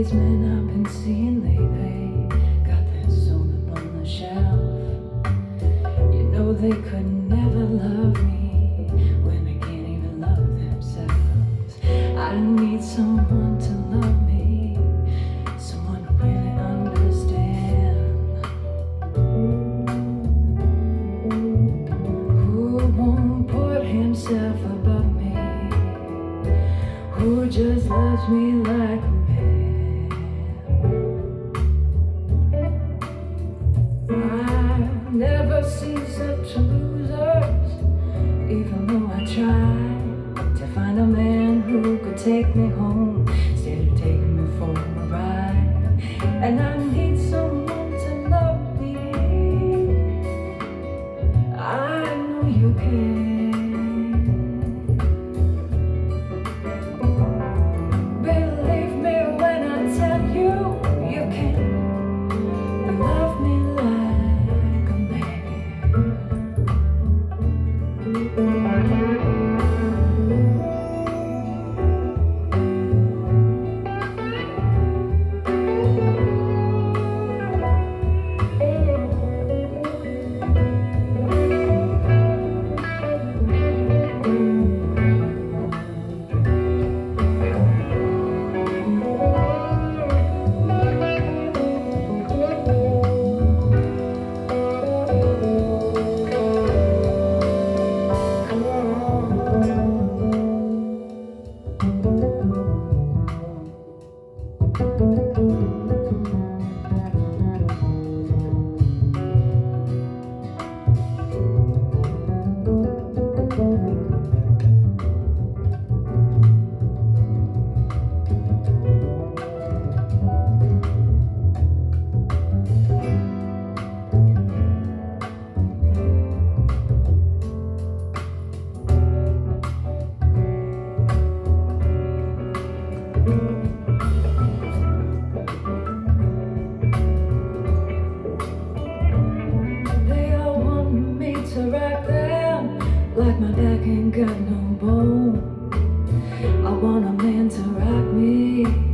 these men I've been seeing lately got their soul up on the shelf. You know they could never love me when they can't even love themselves. I need someone to love me, someone who really understands, who won't put himself above me, who just loves me like a man. I've never seen such losers, even though I tried to find a man who could take me home instead of taking me for a ride. And I need someone to love me. I know you can. Believe me when I tell you, you can love me like a man. Like my back ain't got no bone. I want a man to rock me.